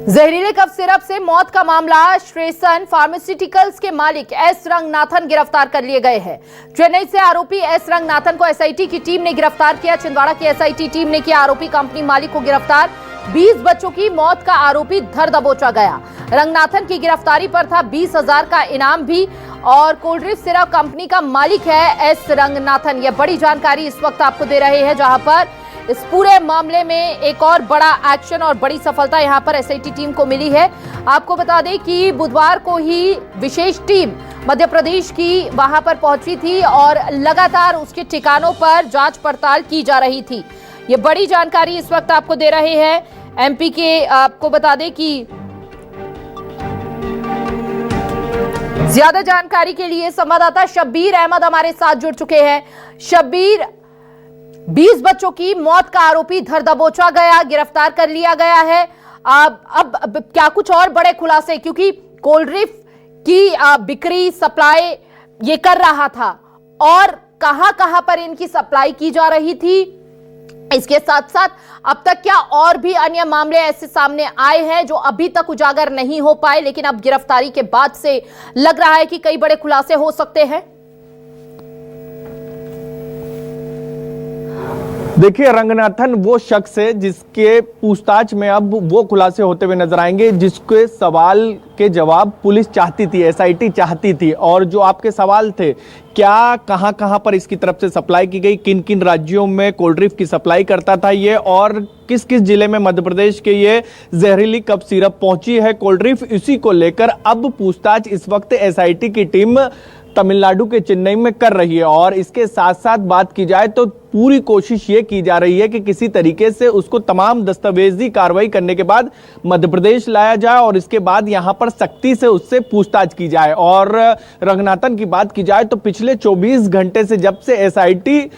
जहरीले cough syrup से मौत का मामला। श्रेयसन फार्मास्यूटिकल्स के मालिक एस रंगनाथन गिरफ्तार कर लिए गए हैं। चेन्नई से आरोपी एस रंगनाथन को एसआईटी की टीम ने गिरफ्तार किया। छिंदवाड़ा की एसआईटी टीम ने किया आरोपी कंपनी मालिक को गिरफ्तार। 20 बच्चों की मौत का आरोपी धर दबोचा गया। रंगनाथन की गिरफ्तारी पर था 20,000 का इनाम भी। और कोल्ड ड्रिंक सिरप कंपनी का मालिक है एस रंगनाथन। यह बड़ी जानकारी इस वक्त आपको दे रहे हैं, जहां पर इस पूरे मामले में एक और बड़ा एक्शन और बड़ी सफलता यहां पर एसआईटी टीम को मिली है। आपको बता दें कि बुधवार को ही विशेष टीम मध्य प्रदेश की वहां पर पहुंची थी और लगातार उसके ठिकानों पर जांच पड़ताल की जा रही थी। ये बड़ी जानकारी इस वक्त आपको दे रहे हैं एमपी के। आपको बता दें कि ज्यादा जानकारी के लिए संवाददाता शब्बीर अहमद हमारे साथ जुड़ चुके हैं। शब्बीर, 20 बच्चों की मौत का आरोपी धर दबोचा गया, गिरफ्तार कर लिया गया है। अब क्या कुछ और बड़े खुलासे, क्योंकि कोल्ड ड्रिंक की बिक्री सप्लाई ये कर रहा था और कहां पर इनकी सप्लाई की जा रही थी, इसके साथ साथ अब तक क्या और भी अन्य मामले ऐसे सामने आए हैं जो अभी तक उजागर नहीं हो पाए, लेकिन अब गिरफ्तारी के बाद से लग रहा है कि कई बड़े खुलासे हो सकते हैं। देखिए, रंगनाथन वो शख्स है जिसके पूछताछ में अब वो खुलासे होते हुए नजर आएंगे जिसके सवाल के जवाब पुलिस चाहती थी, एसआईटी चाहती थी। और जो आपके सवाल थे, क्या कहां पर इसकी तरफ से सप्लाई की गई, किन किन राज्यों में कोल्ड ड्रिंक की सप्लाई करता था ये, और किस किस जिले में मध्य प्रदेश के ये जहरीली कफ सिरप पहुंची है कोल्ड ड्रिंक, इसी को लेकर अब पूछताछ इस वक्त एसआईटी की टीम तमिलनाडु के चेन्नई में कर रही है। और इसके साथ साथ बात की जाए तो पूरी कोशिश ये की जा रही है कि किसी तरीके से उसको तमाम दस्तावेजी कार्रवाई करने के बाद मध्य प्रदेश लाया जाए और इसके बाद यहां पर सख्ती से उससे पूछताछ की जाए। और रंगनाथन की बात की जाए तो पिछले 24 घंटे से जब से एसआईटी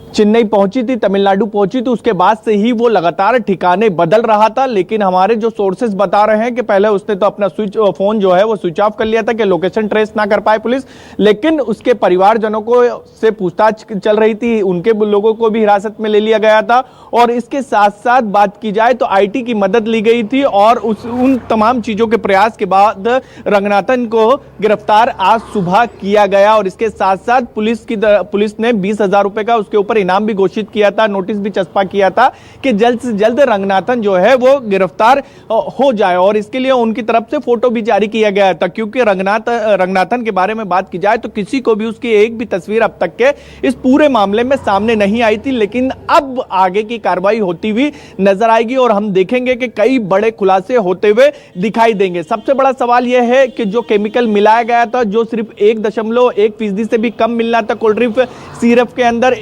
चेन्नई पहुंची थी, तमिलनाडु पहुंची थी, उसके बाद से ही वो लगातार ठिकाने बदल रहा था। लेकिन हमारे जो सोर्सेज बता रहे हैं कि पहले उसने तो अपना फोन जो है वो स्विच ऑफ कर लिया था कि लोकेशन ट्रेस ना कर पाए पुलिस, लेकिन उसके परिवारजनों को से पूछताछ चल रही थी, उनके लोगों को भी हिरासत में ले लिया गया था। और इसके साथ साथ बात की जाए तो आईटी की मदद ली गई थी और उन तमाम चीजों के प्रयास के बाद रंगनाथन को गिरफ्तार आज सुबह किया गया। और इसके साथ साथ पुलिस ने 20,000 रुपए का उसके ऊपर इनाम भी घोषित किया था, नोटिस भी चस्पा किया था कि जल्द से जल्द रंगनाथन जो है वो गिरफ्तार हो जाए। और इसके लिए उनकी तरफ से फोटो भी जारी किया गया था, क्योंकि रंगनाथन के बारे में बात की जाए तो किसी को भी उसकी एक भी तस्वीर अब तक के इस पूरे मामले में सामने नहीं आई थी। लेकिन अब आगे की कार्रवाई होती हुई नजर आएगी और हम देखेंगे कि कई बड़े खुलासे होते हुए दिखाई देंगे। सबसे बड़ा सवाल यह है कि जो केमिकल मिलाया गया था, जो सिर्फ 1.1% से भी कम मिलना था कोल्ड ड्रिंक सिरप के अंदर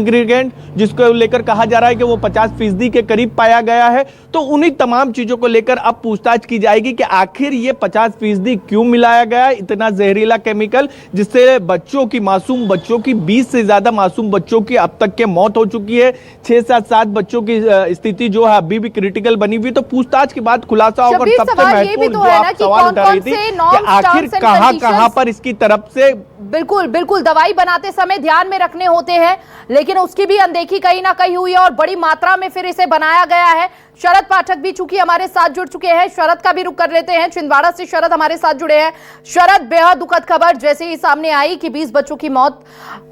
इंग्रेडिएंट, जिसको लेकर कहा जा रहा है कि वो 50% के करीब पाया गया है। तो उन्हीं तमाम चीजों को लेकर अब पूछताछ की जाएगी कि आखिर ये 50% क्यों मिलाया गया, इतना जहरीला केमिकल जिससे मासूम बच्चों की 20 से ज्यादा मासूम बच्चों की अब तक के मौत हो चुकी है। 6-7 बच्चों की स्थिति जो है अभी भी क्रिटिकल बनी हुई। तो पूछताछ के बाद खुलासा होगा। सबसे महत्वपूर्ण जो आप सवाल उठा रही थी कि आखिर कहां पर इसकी तरफ से बिल्कुल दवाई बनाते समय ध्यान में रखने होते हैं, लेकिन उसकी भी अनदेखी कहीं ना कहीं हुई है और बड़ी मात्रा में फिर इसे बनाया गया है। शरद पाठक भी चूंकि हमारे साथ जुड़ चुके हैं, शरद का भी रुख कर लेते हैं। छिंदवाड़ा से शरद हमारे साथ जुड़े हैं। शरद, बेहद दुखद खबर जैसे ही सामने आई कि 20 बच्चों की मौत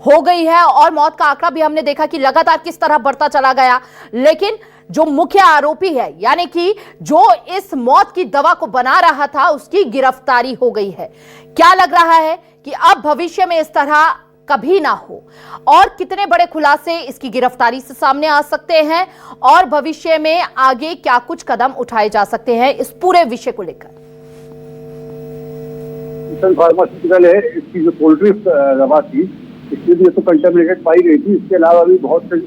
हो गई है और मौत का आंकड़ा भी हमने देखा कि लगातार किस तरह बढ़ता चला गया, लेकिन जो मुख्य आरोपी है, यानी कि जो इस मौत की दवा को बना रहा था, उसकी गिरफ्तारी हो गई है। क्या लग रहा है कि अब भविष्य में इस तरह कभी ना हो और कितने बड़े खुलासे इसकी गिरफ्तारी से सामने आ सकते हैं और भविष्य में आगे क्या कुछ कदम उठाए जा सकते हैं इस पूरे विषय को लेकर? फार्मास्यूटिकल है, इसकी जो कोल्ड ड्रिंक दवा थी इसमें भी तो कंटामिनेटेड पाई गई थी। इसके अलावा भी बहुत से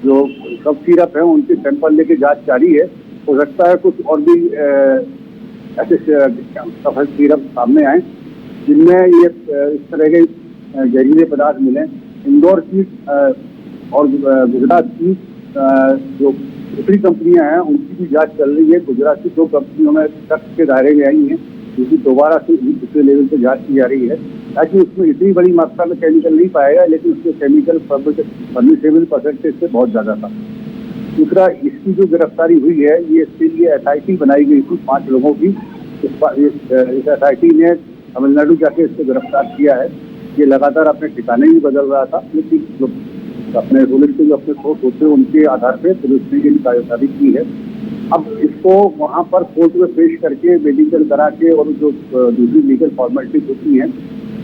जो कफ सिरप है उनके सैंपल लेके जांच जारी है। हो सकता है कुछ और भी ऐसे कफ सिरप सामने आए जिनमें ये इस तरह के जहरीले पदार्थ मिले। इंदौर की और गुजरात की जो दूसरी कंपनियां हैं उनकी भी जांच चल रही है। गुजरात की 2 कंपनियों में सख्त के दायरे में आई हैं, जिसकी दोबारा से दूसरे लेवल पर जांच की जा रही है, ताकि उसमें इतनी बड़ी मात्रा में केमिकल नहीं पाएगा, लेकिन उसके केमिकल परमिसेबल परसेंटेज से बहुत ज्यादा था। दूसरा, इसकी जो गिरफ्तारी हुई है ये इसके लिए SIT बनाई गई थी 5 लोगों की। इस SIT ने तमिलनाडु जाके इसको गिरफ्तार किया है। ये लगातार अपने ठिकाने भी बदल रहा था, लेकिन अपने पुलिस के जो अपने सोर्स होते हैं उनके आधार पर पुलिस ने ये गिरफ्तारी की है। अब इसको वहां पर कोर्ट में पेश करके मेडिकल करा के और जो दूसरी लीगल फॉर्मेलिटीज होती हैं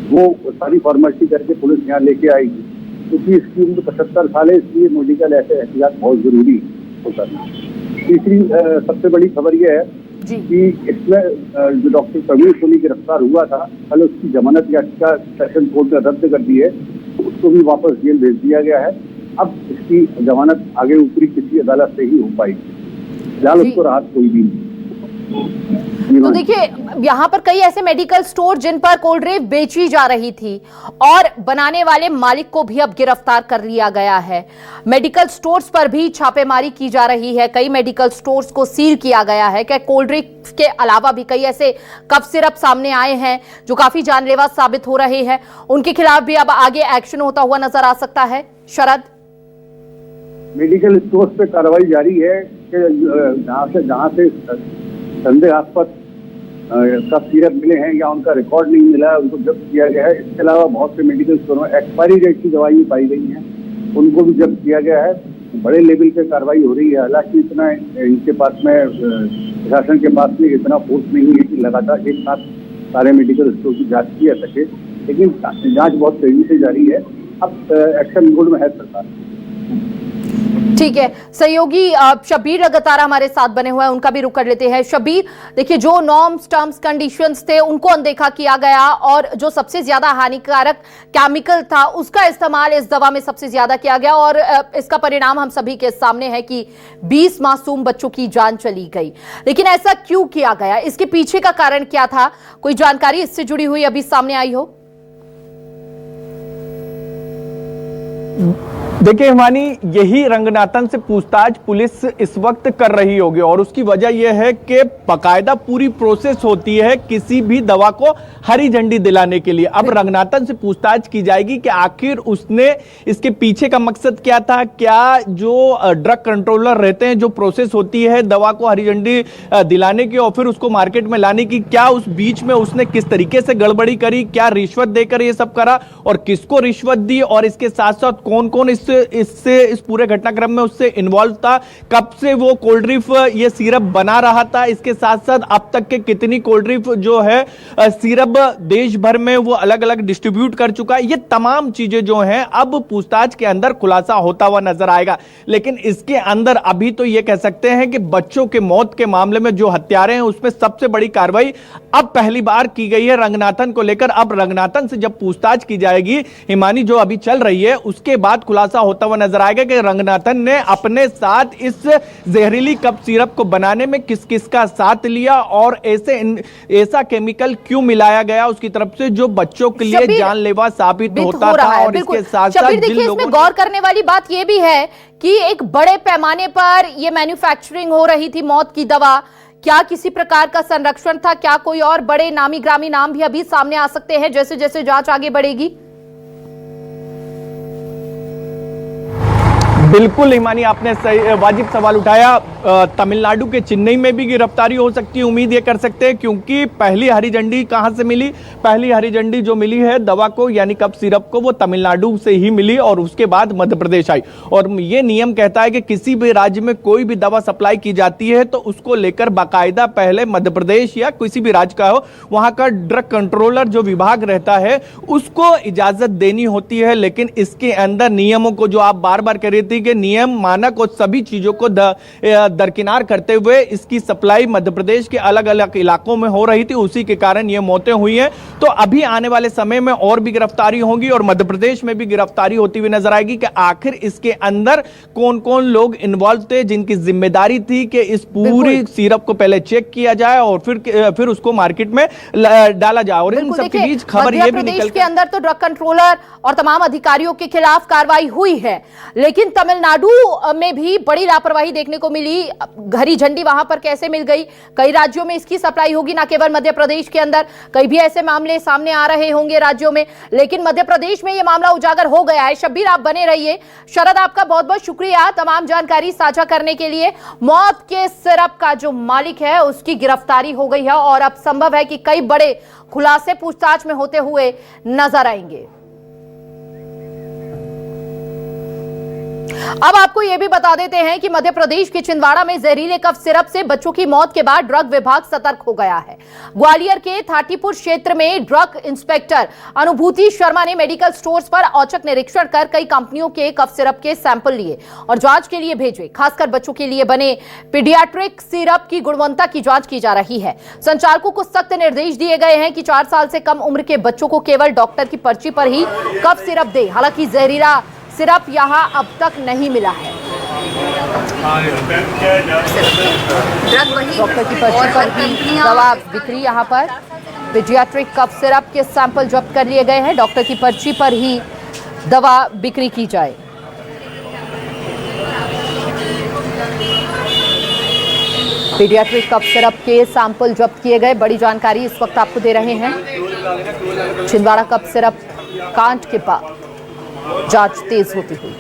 वो सारी फॉर्मेलिटी करके पुलिस यहाँ लेके आएगी, क्योंकि इसकी उम्र 75 साल है, इसलिए मेडिकल एहतियात बहुत जरूरी होता है। तीसरी सबसे बड़ी खबर यह है कि इसमें जो डॉक्टर प्रवीण सोनी गिरफ्तार हुआ था, कल उसकी जमानत याचिका सेशन कोर्ट ने रद्द कर दी है, उसको भी वापस जेल भेज दिया गया है। अब इसकी जमानत आगे ऊपरी किसी अदालत से ही हो पाएगी, फिलहाल उसको राहत कोई भी नहीं। तो देखिए, यहाँ पर कई ऐसे मेडिकल स्टोर जिन पर कोल्ड ड्रिंक बेची जा रही थी और बनाने वाले मालिक को भी अब गिरफ्तार कर लिया गया है। मेडिकल स्टोर्स पर भी छापेमारी की जा रही है, कई मेडिकल स्टोर्स को सील किया गया है। क्या कोल्ड ड्रिंक के अलावा भी कई ऐसे कफ सिरप सामने आए हैं जो काफी जानलेवा साबित हो रहे हैं, उनके खिलाफ भी अब आगे एक्शन होता हुआ नजर आ सकता है? शरद, मेडिकल स्टोर्स पे कार्रवाई जारी है कि जहाँ से संदेहास्पद कफ सिरप मिले हैं या उनका रिकॉर्ड नहीं मिला है उनको जब्त किया गया है। इसके अलावा बहुत से मेडिकल स्टोर में एक्सपायरी डेट की दवाई पाई गई हैं, उनको भी जब्त किया गया है। बड़े लेवल पे कार्रवाई हो रही है। हालांकि इतना इनके पास में प्रशासन के पास में इतना फोर्स नहीं है कि लगातार एक साथ सारे मेडिकल स्टोर की जाँच की जा सके, लेकिन जाँच बहुत तेजी से जारी है। अब एक्शन मोड में है सरकार। ठीक है, सहयोगी शब्बीर लगातार हमारे साथ बने हुए हैं, उनका भी रुख कर लेते हैं। शब्बीर, देखिए, जो नॉर्म्स, टर्म्स, कंडीशंस थे उनको अनदेखा किया गया और जो सबसे ज्यादा हानिकारक केमिकल था उसका इस्तेमाल इस दवा में सबसे ज्यादा किया गया और इसका परिणाम हम सभी के सामने है कि 20 मासूम बच्चों की जान चली गई। लेकिन ऐसा क्यों किया गया, इसके पीछे का कारण क्या था? कोई जानकारी इससे जुड़ी हुई अभी सामने आई हो? देखिए हिमानी, यही रंगनाथन से पूछताछ पुलिस इस वक्त कर रही होगी और उसकी वजह यह है कि बाकायदा पूरी प्रोसेस होती है किसी भी दवा को हरी झंडी दिलाने के लिए। अब रंगनाथन से पूछताछ की जाएगी कि आखिर उसने इसके पीछे का मकसद क्या था, क्या जो ड्रग कंट्रोलर रहते हैं, जो प्रोसेस होती है दवा को हरी झंडी दिलाने की और फिर उसको मार्केट में लाने की, क्या उस बीच में उसने किस तरीके से गड़बड़ी करी, क्या रिश्वत देकर ये सब करा और किसको रिश्वत दी, और इसके साथ साथ कौन कौन इस पूरे घटनाक्रम में उससे इन्वॉल्व था, कब से वो कोल्ड ड्रिंक ये सिरप बना रहा था, इसके साथ साथ अब तक के कितनी कोल्ड ड्रिंक जो है सिरप देश भर में वो अलग अलग डिस्ट्रीब्यूट कर चुका है। ये तमाम चीजें जो हैं अब पूछताछ के अंदर खुलासा होता हुआ नजर आएगा। लेकिन इसके अंदर अभी तो ये कह सकते हैं कि बच्चों के मौत के मामले में जो हत्यारे हैं उसमें सबसे बड़ी कार्रवाई अब पहली बार की गई है रंगनाथन को लेकर। अब रंगनाथन से जब पूछताछ की जाएगी हिमानी, जो अभी चल रही है, उसके बाद खुलासा होता हुआ नजर आएगा कि रंगनाथन ने अपने साथ इस जहरीली कफ सिरप को बनाने में किस किस का साथ लिया और ऐसा केमिकल क्यों मिलाया गया उसकी तरफ से जो बच्चों के लिए जानलेवा साबित होता था। और इसके साथ साथ देखिए, इसमें गौर करने वाली बात यह भी है कि एक बड़े पैमाने पर यह मैन्युफैक्चरिंग हो रही थी मौत की दवा। क्या किसी प्रकार का संरक्षण था? क्या कोई और बड़े नामी ग्रामी नाम भी अभी सामने आ सकते हैं जैसे जैसे जांच आगे बढ़ेगी? बिल्कुल हिमानी, आपने सही वाजिब सवाल उठाया। तमिलनाडु के चेन्नई में भी गिरफ्तारी हो सकती है, उम्मीद ये कर सकते हैं, क्योंकि पहली हरी झंडी कहां से मिली? पहली हरी झंडी जो मिली है दवा को यानी कफ सिरप को, वो तमिलनाडु से ही मिली और उसके बाद मध्य प्रदेश आई। और ये नियम कहता है कि किसी भी राज्य में कोई भी दवा सप्लाई की जाती है तो उसको लेकर बाकायदा पहले मध्य प्रदेश या किसी भी राज्य का हो, वहां का ड्रग कंट्रोलर जो विभाग रहता है उसको इजाजत देनी होती है। लेकिन इसके अंदर नियमों को, जो आप बार बार कह रही थी कि नियम, मानक और सभी चीजों को दरकिनार करते हुए इसकी सप्लाई मध्य प्रदेश के अलग अलग इलाकों में हो रही थी, उसी के कारण ये मौतें हुई हैं। तो अभी आने वाले समय में और भी गिरफ्तारी होगी और मध्य प्रदेश में भी गिरफ्तारी होती हुई नजर आएगी कि आखिर इसके अंदर कौन कौन लोग इन्वॉल्व थे, जिनकी जिम्मेदारी थी कि इस पूरी सिरप को पहले चेक किया जाए और फिर उसको मार्केट में डाला जाए। और इन सबके बीच खबर यह भी निकल के अंदर तो ड्रग कंट्रोलर और तमाम अधिकारियों के खिलाफ कार्रवाई हुई है, लेकिन तमिलनाडु तमिलनाडु में भी बड़ी लापरवाही देखने को मिली। हरी झंडी वहां पर कैसे मिल गई? कई राज्यों में इसकी सप्लाई होगी, ना केवल मध्य प्रदेश के अंदर, कई भी ऐसे मामले सामने आ रहे होंगे राज्यों में, लेकिन मध्य प्रदेश में यह मामला उजागर हो गया है। शब्बीर, आप बने रहिए। शरद, आपका बहुत बहुत शुक्रिया तमाम जानकारी साझा करने के लिए। मौत के सिरप का जो मालिक है उसकी गिरफ्तारी हो गई है और अब संभव है कि कई बड़े खुलासे पूछताछ में होते हुए नजर आएंगे। अब आपको यह भी बता देते हैं कि मध्य प्रदेश के छिंदवाड़ा में जहरीले कफ सिरप से बच्चों की मौत के बाद ड्रग विभाग सतर्क हो गया है। ग्वालियर के थाटीपुर क्षेत्र में ड्रग इंस्पेक्टर अनुभूति शर्मा ने मेडिकल स्टोर्स पर औचक निरीक्षण कर कई कंपनियों के कफ सिरप के सैंपल लिए और जांच के लिए भेजे। खासकर बच्चों के लिए बने पीडियाट्रिक सिरप की गुणवत्ता की जांच की जा रही है। संचालकों को सख्त निर्देश दिए गए हैं कि 4 साल से कम उम्र के बच्चों को केवल डॉक्टर की पर्ची पर ही कफ सिरप दे। हालांकि जहरीला सिरप यहां अब तक नहीं मिला है। डॉक्टर की पर्ची पर भी दवा बिक्री यहां पर पीडियाट्रिक कफ सिरप के सैंपल जब्त कर लिए गए हैं। डॉक्टर की पर्ची पर ही दवा बिक्री की जाए। पीडियाट्रिक कफ सिरप के सैंपल जब्त किए गए। बड़ी जानकारी इस वक्त आपको दे रहे हैं। छिंदवाड़ा कफ सिरप कांड के बाद जांच तेज होती हुई।